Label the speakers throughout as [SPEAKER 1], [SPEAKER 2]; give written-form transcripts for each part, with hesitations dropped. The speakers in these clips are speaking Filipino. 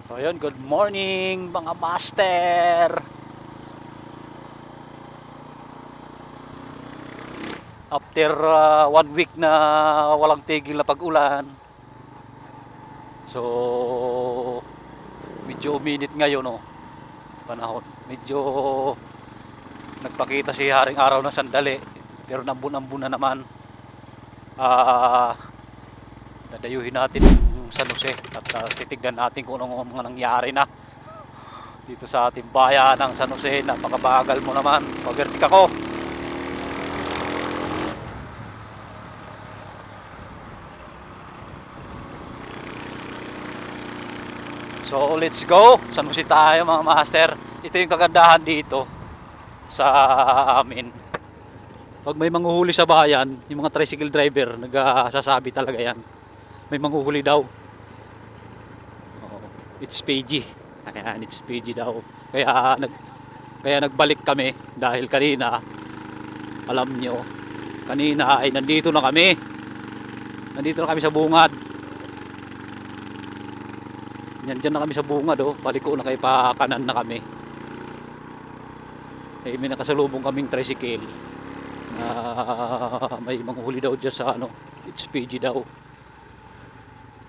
[SPEAKER 1] So ayun, good morning mga master. After 1 week na walang tigil na pag-ulan. So medyo uminit ngayon panahon. Medyo nagpakita si Haring Araw ng sandali, pero nambun-ambun na naman. Dadayuhin natin yung San Jose at titignan natin kung anong mga nangyari na dito sa ating bayan ng San Jose. Napakabagal mo naman, pavertik ako. So let's go, San Jose tayo mga master. Ito yung kagandahan dito sa amin. Pag may manghuhuli sa bayan, yung mga tricycle driver nagsasabi talaga yan, may manghuhuli daw. It's PG. Ayan, it's PG daw. Kaya nagbalik kami dahil kanina, alam nyo, kanina ay nandito na kami. Nandito na kami sa bungad. Diyan na kami sa bungad, paliko na, kay pa kanan na kami. May nakasalubong kaming tricycle. May manghuli daw dyan sa it's PG daw.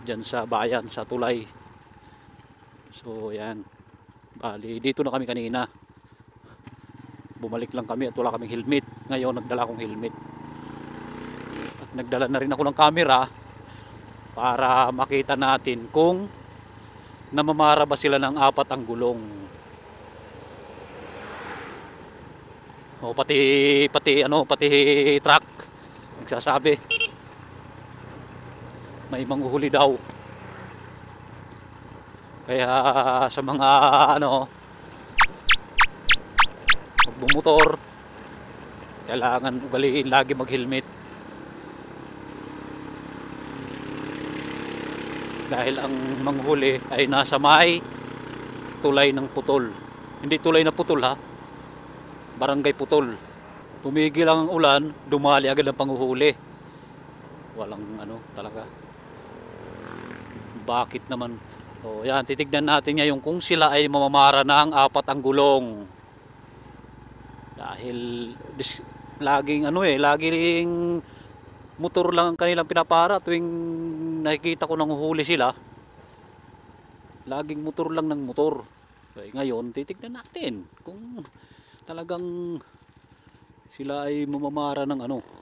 [SPEAKER 1] Diyan sa bayan, sa tulay. So yan. Bali, dito na kami kanina. Bumalik lang kami at wala kaming helmet. Ngayon nagdala akong helmet. At nagdala na rin ako ng camera para makita natin kung namamara ba sila ng 4 ang gulong. Pati truck nagsasabi may manghuhuli daw. Kaya sa mga magbumotor, kailangan ugaliin lagi mag-helmet. Dahil ang manghuli ay nasa may tulay ng Putol. Hindi tulay na Putol Barangay Putol. Tumigil ang ulan, dumali agad ang panghuhuli. Walang talaga. Bakit naman? O yan, titignan natin ngayon kung sila ay mamamara ng 4 ang gulong. Dahil laging laging motor lang ang kanilang pinapara tuwing nakikita ko nang uhuli sila. Laging motor lang ng motor. Okay, ngayon titignan natin kung talagang sila ay mamamara ng 4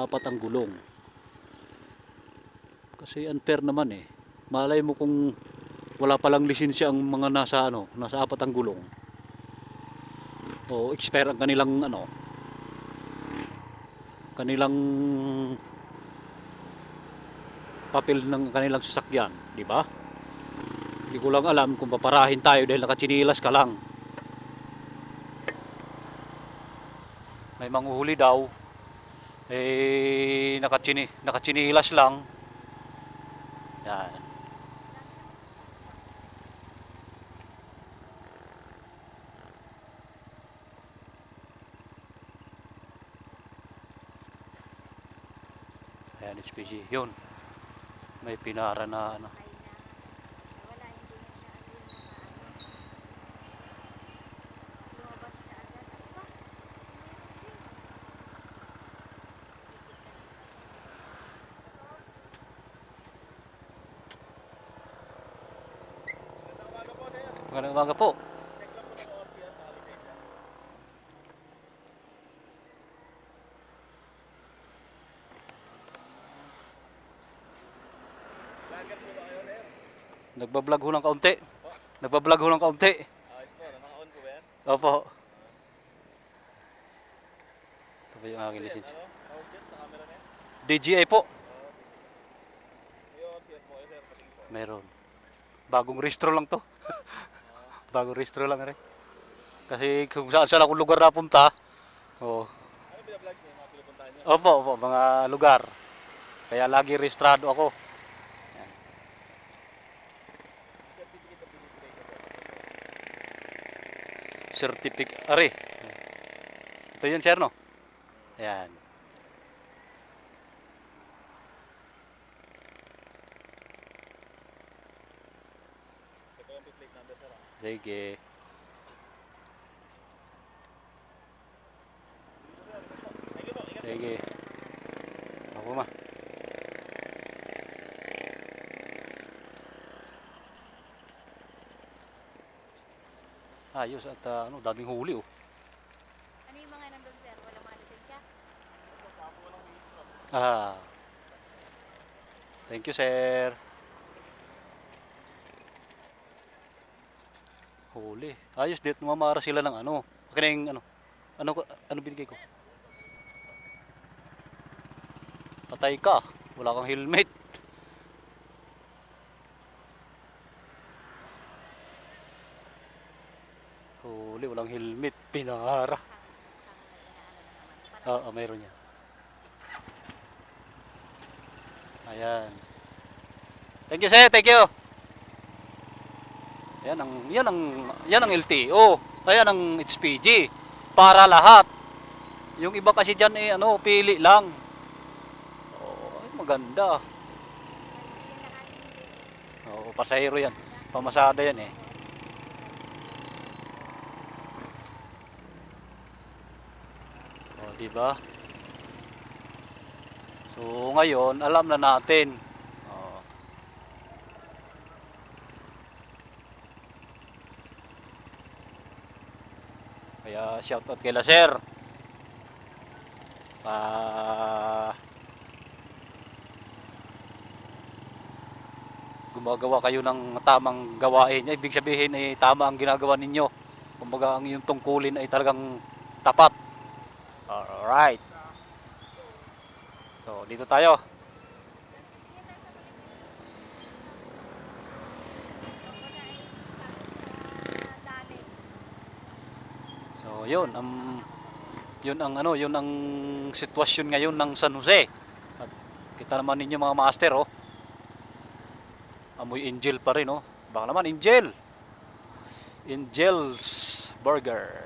[SPEAKER 1] ang gulong. Kasi unfair naman Malay mo kung wala palang lisensya ang mga nasa 4 ang gulong. O expire ang kanilang papel ng kanilang sasakyan, di ba? Hindi ko lang alam kung paparahin tayo dahil nakatsinilas ka lang. May manghuhuli daw, nakatsinilas lang. Yan. Ayan, HPG. Yun. May pinara na Magandang umaga po. Nagbablog ho ng kaunti. Nagbablog ho ng kaunti.
[SPEAKER 2] Naka-on ko ba yan?
[SPEAKER 1] Opo. Ito ba yung aking lisensya?
[SPEAKER 2] Sa camera niya?
[SPEAKER 1] DJI po.
[SPEAKER 2] Yung CF mo, sir, patingin po.
[SPEAKER 1] Meron. Bagong restro lang to. Bagong restro lang rin. Kasi kung saan akong lugar napunta.
[SPEAKER 2] Ano binablog niya? Mga pinupuntahan niya?
[SPEAKER 1] Opo, mga lugar. Kaya lagi registrado ako.
[SPEAKER 2] Certificate of registration po.
[SPEAKER 1] Certificate. Ari. Ito yun, sir, no? Ayan.
[SPEAKER 2] yung plate number, sir.
[SPEAKER 1] Sige.
[SPEAKER 2] Thank you po. Ingat.
[SPEAKER 1] Sige. Ako ma. Ayos at ano, daming huli oh.
[SPEAKER 3] Ano yung mga nandun, sir? Wala mga lisensya?
[SPEAKER 1] Ah. Thank you, sir. Huli. Ayos dit, mamara sila ng ano. Akin na yung ano. Ano binigay ko? Patay ka. Wala kang helmet. Huli, walang helmet. Pinara. Oo, mayroon yan. Ayan. Thank you, sir. Thank you. Yan ang LTO. Ayan ang HPG. Para lahat. Yung iba kasi diyan eh ano, pili lang. Oh, ay, maganda. Oo, pasahero yan. Pamasada yan eh. Oh, di ba? So, ngayon, alam na natin. Oh. Kaya shoutout kay sir. Gumagawa kayo ng tamang gawain. Ibig sabihin ay tama ang ginagawa ninyo. Kumbaga ang iyong tungkulin ay talagang tapat. Alright. So, dito tayo. So, yun ang sitwasyon ngayon ng San Jose. At kita naman ninyo mga master, oh. Amoy Angel pa rin, oh. Baka naman Angel. Angel's Burger.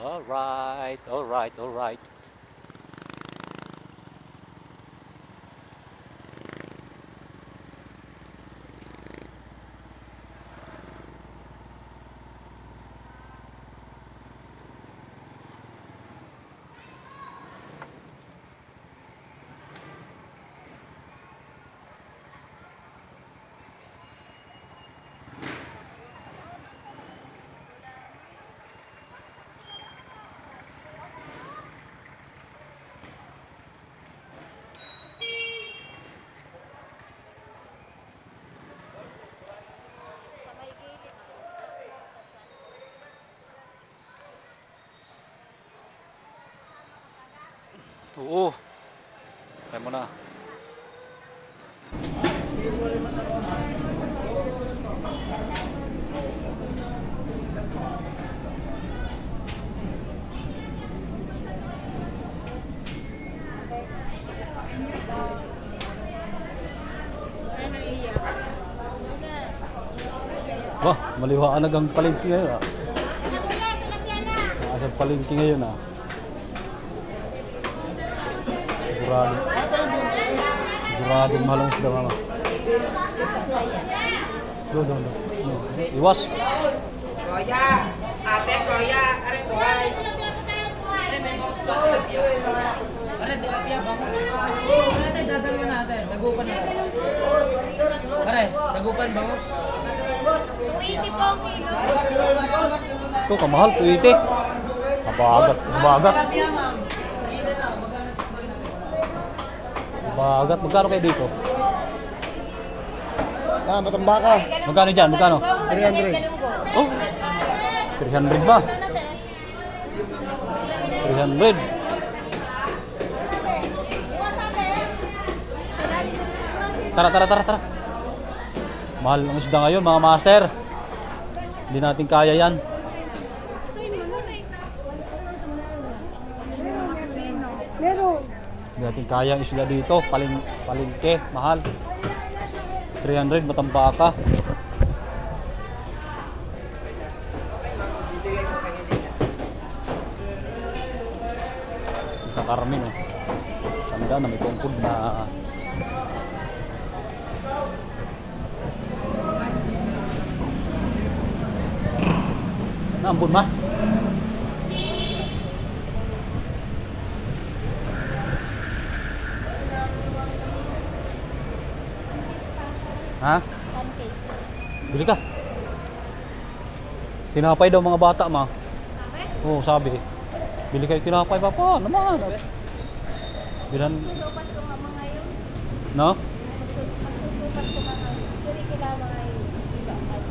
[SPEAKER 1] Alright.
[SPEAKER 3] Sa may gilid.
[SPEAKER 1] Oo. Kaya mo na. Wah, maliwanag ang palengke ngayon ah. Nasa palengke ngayon ah. Sigurado mahal ang isda mama. Doon. Iwas.
[SPEAKER 4] Kuya, ate, kuya, are buhay. Are, tilapia ba? Ate, dadalwa natin. Dagupan natin. Are, dagupan bangus.
[SPEAKER 3] 280 po ang kilo.
[SPEAKER 1] Ito kamahal, 280. Mabagat. Mabagat. Magkano kayo dito?
[SPEAKER 4] Matambaka.
[SPEAKER 1] Magkano dyan? Magkano?
[SPEAKER 4] 300.
[SPEAKER 1] Oh, 300 ba? 300. Tara. Mahal ang isda ngayon mga master. Hindi natin kaya yan. Hindi natin kaya ang isda dito. Palengke, mahal. 300 matambaka. Sa Carmen, oh. Sanda na may tungkod na. Naambun ma? Ha?
[SPEAKER 3] Pancake.
[SPEAKER 1] Bili ka. Tinapay daw mga bata ma.
[SPEAKER 3] Sabi?
[SPEAKER 1] Oo, sabi. Bili kayo tinapay papa. Naman. Bilan,
[SPEAKER 3] Susupat ko nga mga yun.
[SPEAKER 1] no?
[SPEAKER 3] Magsusupat ko mga yun. Suri kila mga yun. Iba ang kayo.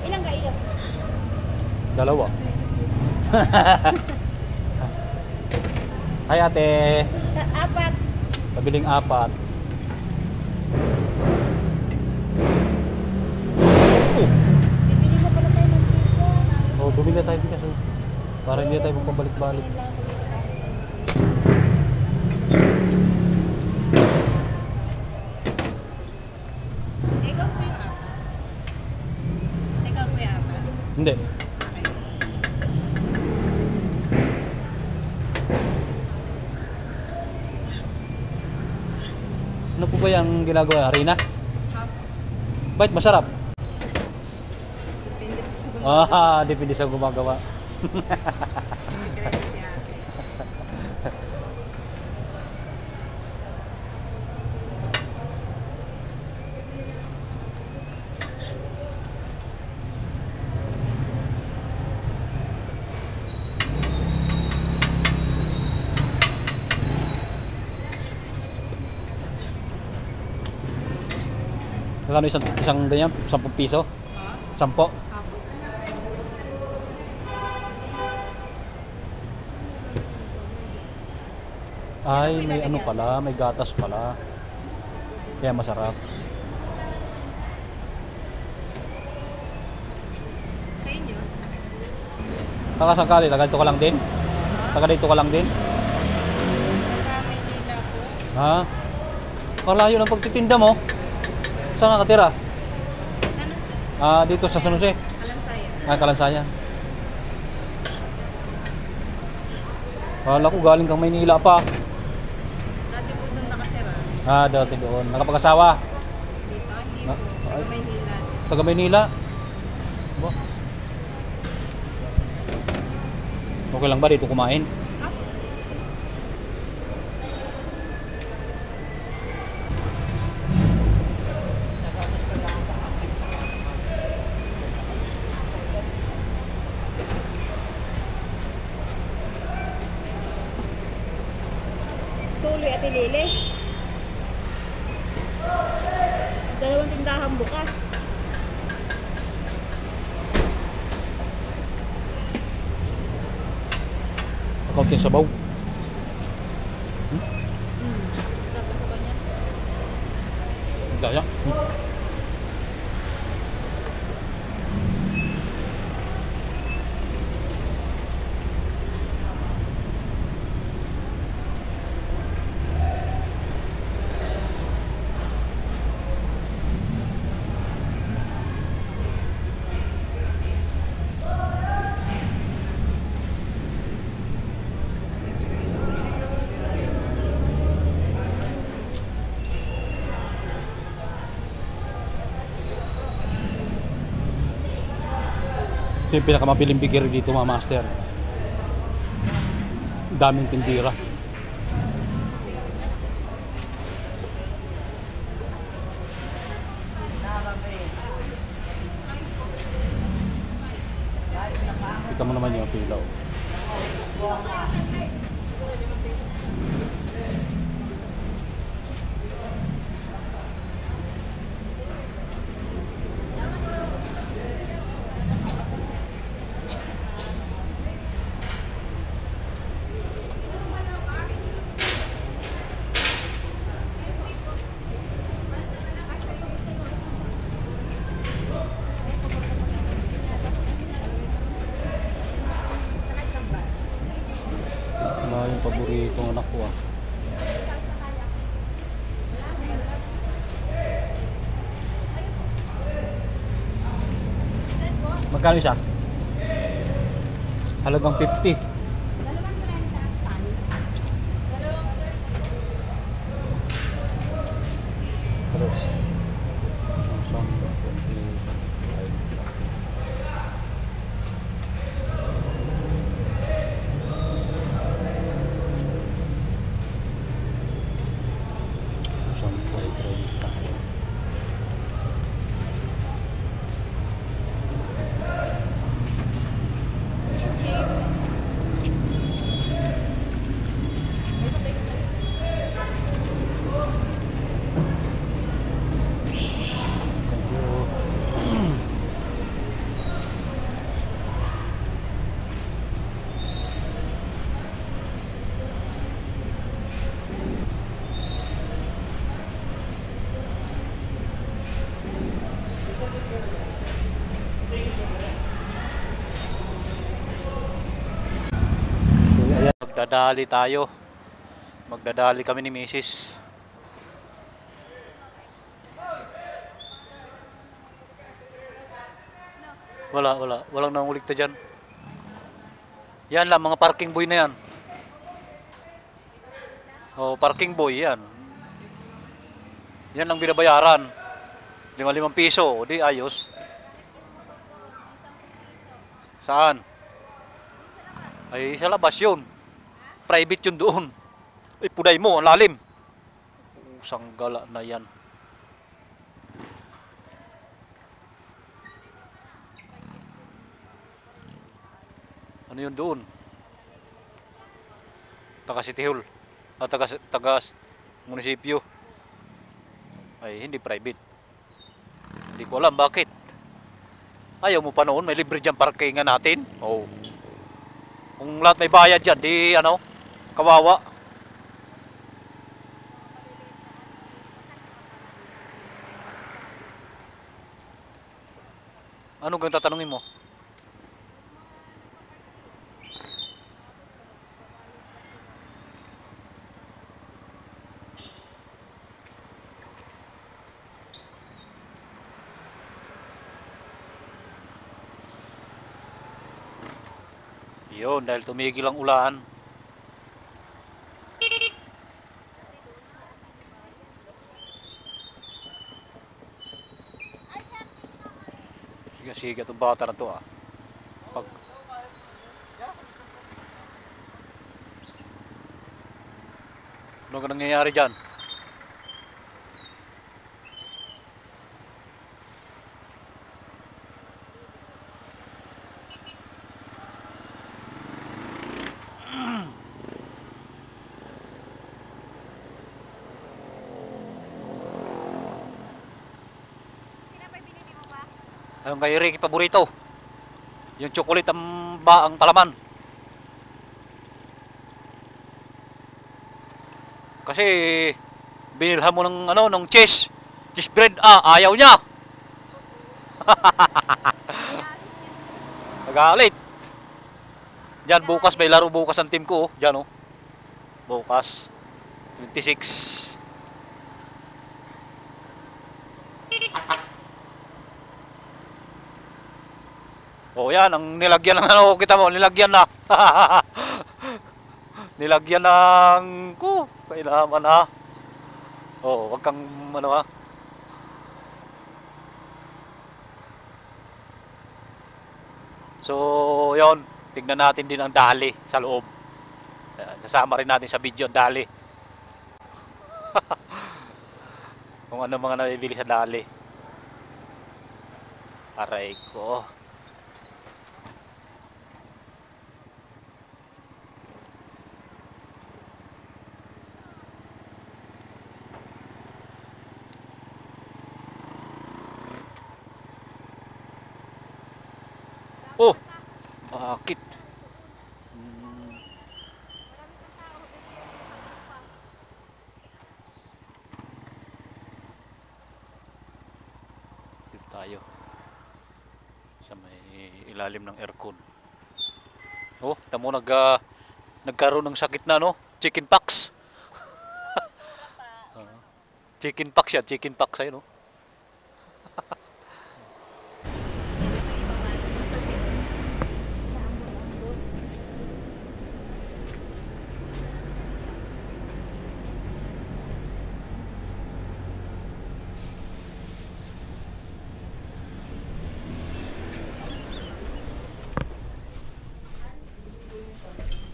[SPEAKER 3] Ilang kaiyak?
[SPEAKER 1] Dalawa. Hi ate.
[SPEAKER 3] Apat.
[SPEAKER 1] Pabiling 4.
[SPEAKER 3] Bibili mo pala tayo ng pizza.
[SPEAKER 1] Oh, bumili tayo bigas. Oh. Para hindi tayo magpabalik-balik.
[SPEAKER 5] Take out mo yung apat. Take out mo yung apat.
[SPEAKER 1] Hindi. Ano po ba yung ginagawa? Harina? Bakit masarap?
[SPEAKER 5] Depende po sa gumagawa.
[SPEAKER 1] Depende sa gumagawa.
[SPEAKER 5] Sikreto si ate.
[SPEAKER 1] Magkano isang ganyan? 10 piso? 10?
[SPEAKER 5] Apo.
[SPEAKER 1] Ay, may ano pala, may gatas pala. Kaya masarap.
[SPEAKER 5] Sa inyo?
[SPEAKER 1] Kakasangkali, taga dito ka lang din? Taga dito ka lang din?
[SPEAKER 5] Taga Maynila po.
[SPEAKER 1] Ha? Kalayo ng pagtitinda mo. Saan ka nakatira?
[SPEAKER 5] Sana sa
[SPEAKER 1] Dito sa San Jose.
[SPEAKER 5] Kalansaya.
[SPEAKER 1] Kalansayan. Kala ko galing kang Maynila pa.
[SPEAKER 5] Dati po doon nakatira.
[SPEAKER 1] Dati doon. Nakapag-asawa.
[SPEAKER 5] Dito? Hindi
[SPEAKER 1] Ah,
[SPEAKER 5] po.
[SPEAKER 1] ay.
[SPEAKER 5] Taga Maynila.
[SPEAKER 1] Taga Maynila. Ba? Okay lang ba dito kumain?
[SPEAKER 5] Apo.
[SPEAKER 3] Suloy at Lili. Dalawang tindahan bukas.
[SPEAKER 1] Kaunting sabaw.
[SPEAKER 3] Dapat sa kanya.
[SPEAKER 1] Daya. Ito yung pinakamabiling bigger dito mga master. Daming tindira. Kita mo naman yung pilaw. Ano yung paboritong anak ko ah. Magkano isa? Halagang 50.
[SPEAKER 3] Dalawang 30.
[SPEAKER 1] magdadali tayo. Magdadali kami ni Mrs. Walang nanguligta dyan. Yan lang, mga parking boy na yan. Oh, parking boy, yan. Yan lang binabayaran. 5 piso, o di ayos. Saan? Ay, sa labas yun. Private yun doon. Ay, puday mo, ang lalim. Sanggala na yan. Ano yun doon? Taga City Hall. Taga munisipyo. Ay, hindi private. Hindi ko alam bakit. Ayaw mo pa noon, may libre dyan parkingan natin. Oh. Kung lahat may bayad dyan, di ano, kawawa. Ano gang tatanungin mo? Yun, dahil tumigil ang ulan. Siga itong bata na to ah. Ano ka nangyayari dyan? Ayun kay Ricky paborito. Yung chocolate ang palaman. Kasi binilhan mo ng ano, ng cheese bread. Ayaw niya. Nagalit. Diyan bukas may laro bukas ang team ko, diyan oh. Bukas 26. Oh, yan ang nilagyan ng ano, kita mo, nilagyan na. Nilagyan ng kailangan ha. Oh, wag kang ano ha. So, yon, tignan natin din ang dali sa loob. Sasama rin natin sa video ang dali. Kung ano mga nabibili sa dali. Aray ko. Oh, bakit? Dito tayo sa may ilalim ng aircon. Oh, tamo nagkaroon ng sakit na no, chicken pox. Chicken pox yan, chicken pox ay no.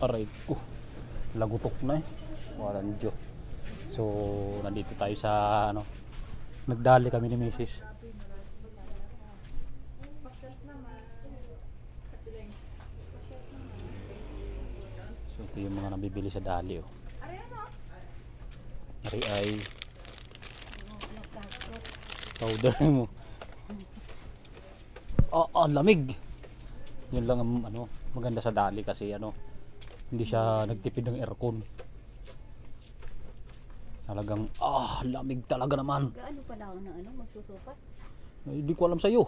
[SPEAKER 1] Aray ko, lagutok na eh. Walang Diyo. So, nandito tayo sa ano, nagdali kami ni Mrs. So, ito yung mga nabibili sa dali oh. Ari ay powder mo. Lamig. Yun lang ang ano, maganda sa dali kasi ano, hindi siya nagtipid ng aircon. Talagang lamig talaga naman.
[SPEAKER 3] Gaano pa lang na ano, magsusupas?
[SPEAKER 1] Hindi ko alam sa'yo.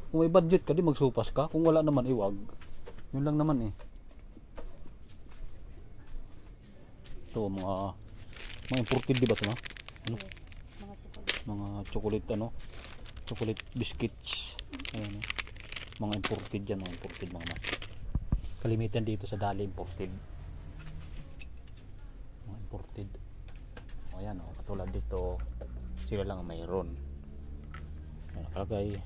[SPEAKER 1] Kung may budget ka, di magsupas ka. Kung wala naman, iwag. Yun lang naman eh. Ito mga imported, di ba ito, no? Ano?
[SPEAKER 3] Mga chocolate.
[SPEAKER 1] Mga chocolate, ano? Chocolate biscuits. Ayan, eh. Mga imported yan, mga imported mga mas. Kalimitan dito sa Dali imported. Mga imported. O yan, o, katulad dito, sila lang ang mayroon. Ayan, nakalagay,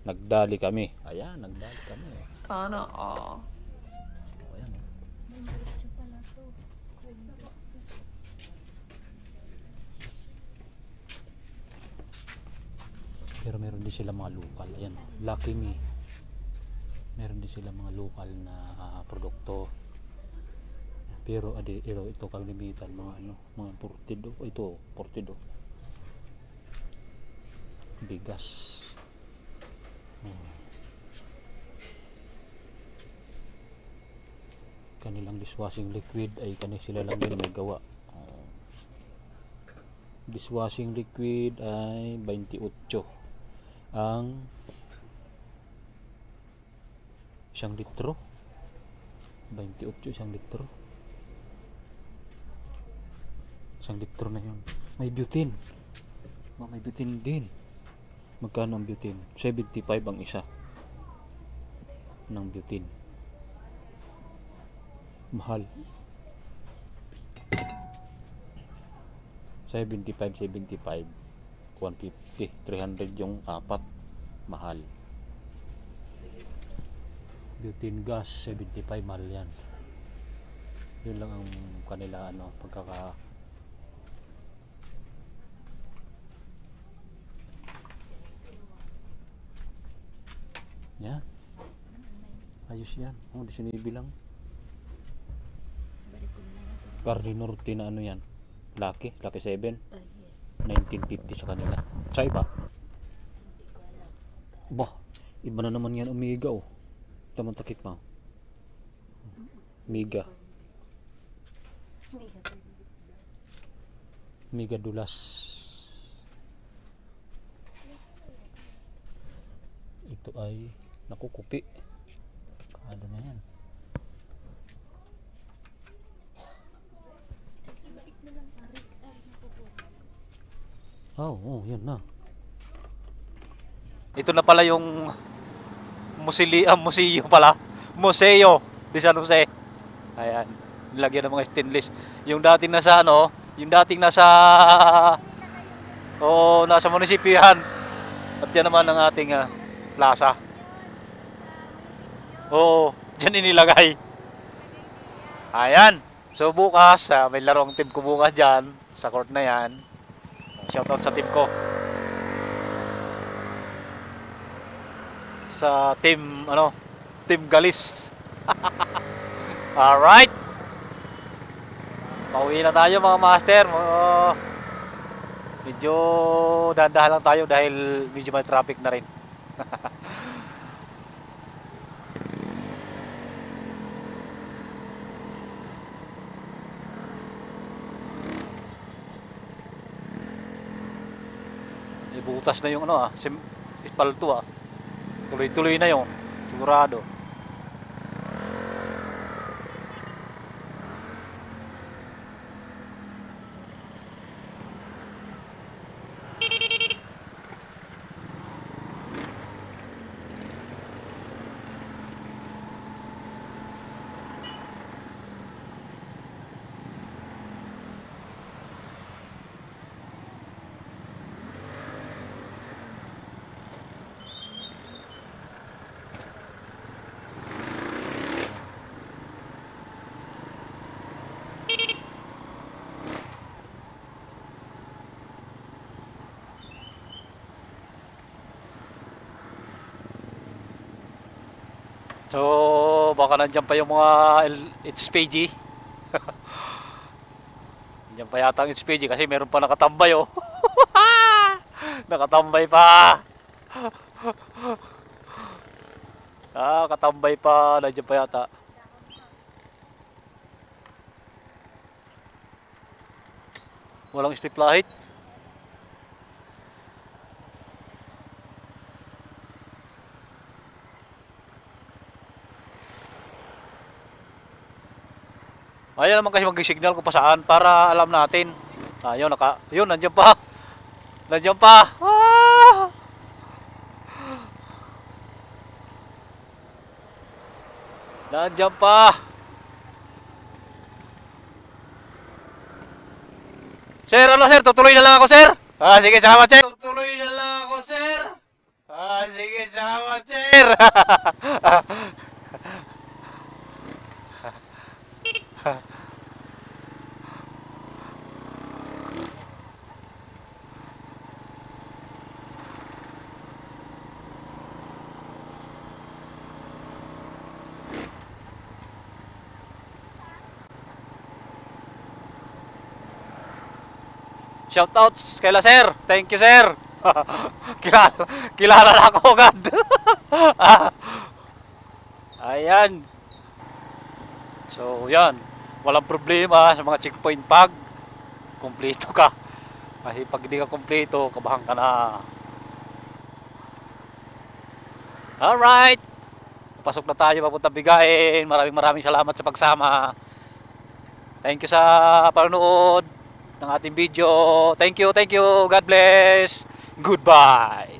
[SPEAKER 1] nagdali kami. Ayan, nagdali kami.
[SPEAKER 5] Sana all.
[SPEAKER 1] O yan, o.
[SPEAKER 3] May diretso pala to.
[SPEAKER 1] Pero meron din sila mga local. Ayan, Lucky Me. Meron din sila mga local na produkto. Pero ito kalimitan mga ano, mga imported. Ito, imported. Bigas. Kanilang dishwashing liquid ay sila lang din may gawa. Dishwashing liquid ay 28 ang 1 litro. 28 1 litro. 1 litro na yun. May butane. May butane din. Magkano ang butane? 75 ang isa ng butane. Mahal. 75 150 300 yung apat. Mahal. Butane gas 75, mahal yan. Yun lang ang kanila ano, pagkaka yan. Ayos yan. Oh, di sinibilang. Carne Norte na ano yan, Lucky 7, 1950 sa kanila. Sa iba bah, iba na naman yan. Omega, oh, tamang takip pa. Mega Dulas. Ito ay nakukupi. Ano na yan? Oh, yan na. Ito na pala yung museo pala. Museo di San Jose. Ayan, nilagyan ng mga stainless. Yung dating nasa ano, yung dating nasa nasa munisipyo yan. At yan naman ang ating plaza. Oo, dyan inilagay. Ayan. So bukas, may larong team ko bukas dyan sa court na yan. Shoutout sa team ko. Sa team, Team Galis. Alright. Pauwi na tayo mga master. Medyo dahan-dahan lang tayo dahil medyo may traffic na rin. Butas na yung espalto tuloy-tuloy na yung sigurado. So, baka nandiyan pa yung mga HPG. Nandiyan pa yata ang HPG kasi meron pa nakatambay, oh. Nakatambay pa. Katambay pa. Nandiyan pa yata. Walang strip light. Ayaw naman kasi mag-signal kung pa saan para alam natin. Ayun, yun, nandiyan pa. Nandiyan pa. Ah! Nandiyan pa. Sir, ano sir? Tutuloy na lang ako, sir. Sige, salamat, sir. Tutuloy na lang ako, sir. Sige, salamat, sir. Shoutouts kaila sir. Thank you sir. kilala na ako agad. Ayan. So yan. Walang problema sa mga checkpoint pag kumpleto ka. Kasi pag hindi ka kumpleto, kabahan ka na. Alright. Pasok na tayo papunta Bigayin. Maraming salamat sa pagsama. Thank you sa panonood ng ating video. Thank you. God bless. Goodbye.